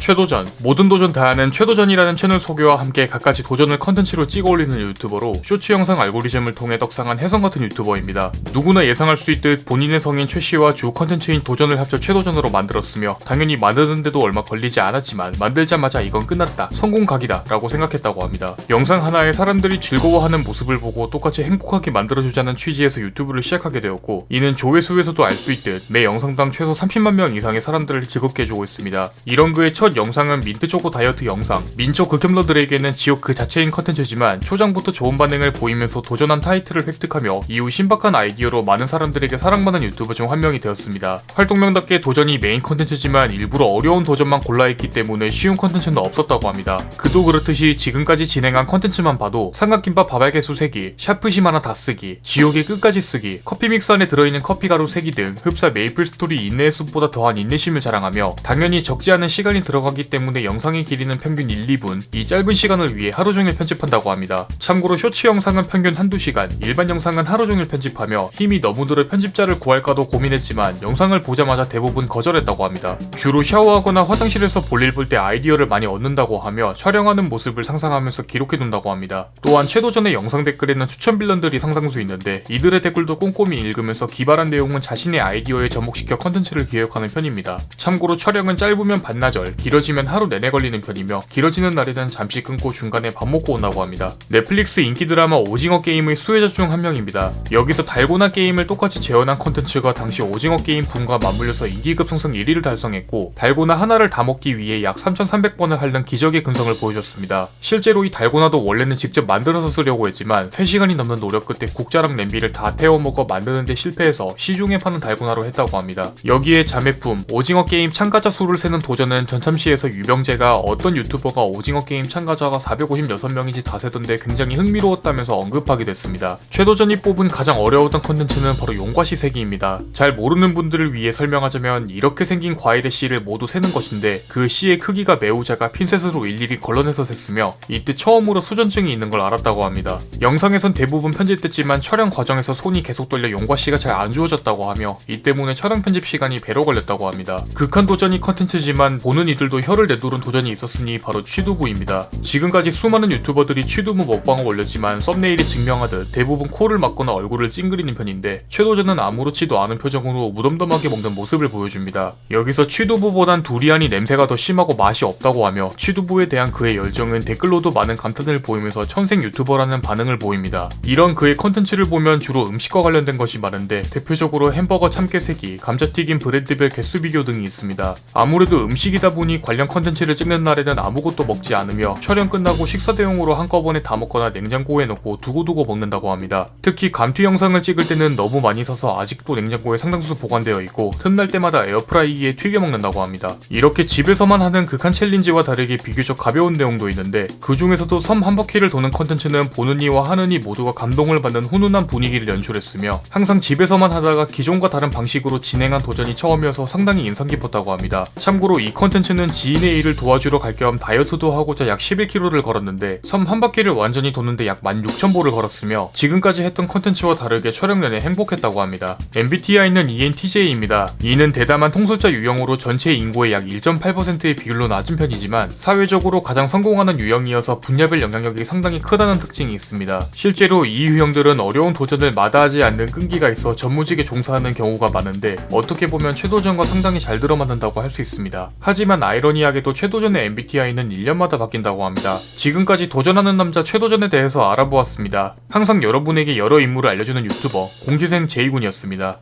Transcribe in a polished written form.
최도전, 모든 도전 다 하는 최도전이라는 채널 소개와 함께 갖가지 도전을 컨텐츠로 찍어 올리는 유튜버로 쇼츠 영상 알고리즘을 통해 떡상한 혜성같은 유튜버입니다. 누구나 예상할 수 있듯 본인의 성인 최씨와 주 컨텐츠인 도전을 합쳐 최도전으로 만들었으며 당연히 만드는데도 얼마 걸리지 않았지만 만들자마자 이건 끝났다, 성공각이다 라고 생각했다고 합니다. 영상 하나에 사람들이 즐거워하는 모습을 보고 똑같이 행복하게 만들어주자는 취지에서 유튜브를 시작하게 되었고, 이는 조회수에서도 알 수 있듯 매 영상당 최소 30만 명 이상의 사람들을 즐겁게 해주고 있습니다. 이런 그의 첫 영상은 민트초코 다이어트 영상. 민초 극혐러들에게는 지옥 그 자체인 컨텐츠지만 초장부터 좋은 반응을 보이면서 도전한 타이틀을 획득하며 이후 신박한 아이디어로 많은 사람들에게 사랑받는 유튜버 중 한 명이 되었습니다. 활동명답게 도전이 메인 컨텐츠지만 일부러 어려운 도전만 골라있기 때문에 쉬운 컨텐츠는 없었다고 합니다. 그도 그렇듯이 지금까지 진행한 컨텐츠만 봐도 삼각김밥 밥알개수 3기, 샤프심 하나 다 쓰기, 지옥의 끝까지 쓰기, 커피 믹스 안에 들어있는 커피가루 3기 등 흡사 메이플 스토리 인내의 숲보다 더한 인내심을 자랑하며, 당연히 적지 않은 시간이 들어가기 때문에 영상의 길이는 평균 1, 2분, 이 짧은 시간을 위해 하루 종일 편집한다고 합니다. 참고로 쇼츠 영상은 평균 한두 시간, 일반 영상은 하루 종일 편집하며 힘이 너무 들어 편집자를 구할까도 고민했지만 영상을 보자마자 대부분 거절했다고 합니다. 주로 샤워하거나 화장실에서 볼일 볼 때 아이디어를 많이 얻는다고 하며 촬영하는 모습을 상상하면서 기록해둔다고 합니다. 또한 최도전의 영상 댓글에는 추천 빌런들이 상당수 있는데 이들의 댓글도 꼼꼼히 읽으면서 기발한 내용은 자신의 아이디어에 접목시켜 컨텐츠를 기획하는 편입니다. 참고로 촬영은 짧으면 반나절, 길어지면 하루 내내 걸리는 편이며 길어지는 날에는 잠시 끊고 중간에 밥 먹고 온다고 합니다. 넷플릭스 인기 드라마 오징어 게임의 수혜자 중 한 명입니다. 여기서 달고나 게임을 똑같이 재현한 컨텐츠가 당시 오징어 게임 붐과 맞물려서 인기 급상승 1위를 달성했고, 달고나 하나를 다 먹기 위해 약 3,300번을 핥는 기적의 근성을 보여줬습니다. 실제로 이 달고나도 원래는 직접 만들어서 쓰려고 했지만 3시간이 넘는 노력 끝에 국자랑 냄비를 다 태워 먹어 만드는데 실패해서 시중에 파는 달고나로 했다고 합니다. 여기에 자매품 오징어 게임 참가자 수를 세는 도전은 전참시에서 유병재가 어떤 유튜버가 오징어 게임 참가자가 456명인지 다 세던데 굉장히 흥미로웠다면서 언급하게 됐습니다. 최도전이 뽑은 가장 어려웠던 컨텐츠는 바로 용과시 세기입니다. 잘 모르는 분들을 위해 설명하자면 이렇게 생긴 과일의 씨를 모두 세는 것인데 그 씨의 크기가 매우 작아 핀셋으로 일일이 걸러내서 셌으며 이때 처음으로 수전증이 있는 걸 알았다고 합니다. 영상에선 대부분 편집됐지만 촬영 과정에서 손이 계속 떨려 용과씨가 잘 안 주어졌다고 하며 이 때문에 촬영 편집 시간이 배로 걸렸다고 합니다. 극한 도전이 컨텐츠지만 보는 이들도 혀를 내두른 도전이 있었으니 바로 취두부입니다. 지금까지 수많은 유튜버들이 취두부 먹방을 올렸지만 썸네일이 증명하듯 대부분 코를 막거나 얼굴을 찡그리는 편인데 최도전은 아무렇지도 않은 표정으로 무덤덤하게 먹는 모습을 보여줍니다. 여기서 취두부보단 두리안이 냄새가 더 심하고 맛이 없다고 하며 취두부에 대한 그의 열정은 댓글로도 많은 감탄을 보이면서 천생 유튜버라는 반응을 보입니다. 이런 그의 컨텐츠를 보면 주로 음식과 관련된 것이 많은데 대표적으로 햄버거 참깨세기, 감자튀김 브랜드별 개수 비교 등이 있습니다. 아무래도 음식이다 보니 관련 컨텐츠를 찍는 날에는 아무것도 먹지 않으며 촬영 끝나고 식사 대용으로 한꺼번에 다 먹거나 냉장고에 넣고 두고두고 먹는다고 합니다. 특히 감튀 영상을 찍을 때는 너무 많이 사서 아직도 냉장고에 상당수 보관되어 있고 틈날 때마다 에어프라이기에 튀겨 먹는다고 합니다. 이렇게 집에서만 하는 극한 챌린지와 다르게 비교적 가벼운 내용도 있는데 그 중에서도 섬 한 바퀴를 도는 컨텐츠는 보는 이와 하는 이 모두가 감동을 받는 훈훈한 분위기를 연출했으며 항상 집에서만 하다가 기존과 다른 방식으로 진행한 도전이 처음이어서 상당히 인상 깊었다고 합니다. 참고로 이 컨텐츠는 지인의 일을 도와주러 갈 겸 다이어트도 하고자 약 11kg를 걸었는데 섬 한 바퀴를 완전히 도는데 약 16,000보를 걸었으며 지금까지 했던 컨텐츠와 다르게 촬영 내내 행복했다고 합니다. MBTI는 ENTJ입니다. E는 대담한 통솔자 유형으로 전체 인구의 약 1.8%의 비율로 낮은 편이지만 사회적으로 가장 성공하는 유형이어서 분야별 영향력이 상당히 크다는 특징이 있습니다. 실제로 이 유형들은 어려운 도전을 마다하지 않는 끈기가 있어 전무직에 종사하는 경우가 많은데 어떻게 보면 최도전과 상당히 잘 들어맞는다고 할 수 있습니다. 하지만 아이러니하게도 최도전의 MBTI는 1년마다 바뀐다고 합니다. 지금까지 도전하는 남자 최도전에 대해서 알아보았습니다. 항상 여러분에게 여러 인물을 알려주는 유튜버 공지생 제이군이었습니다.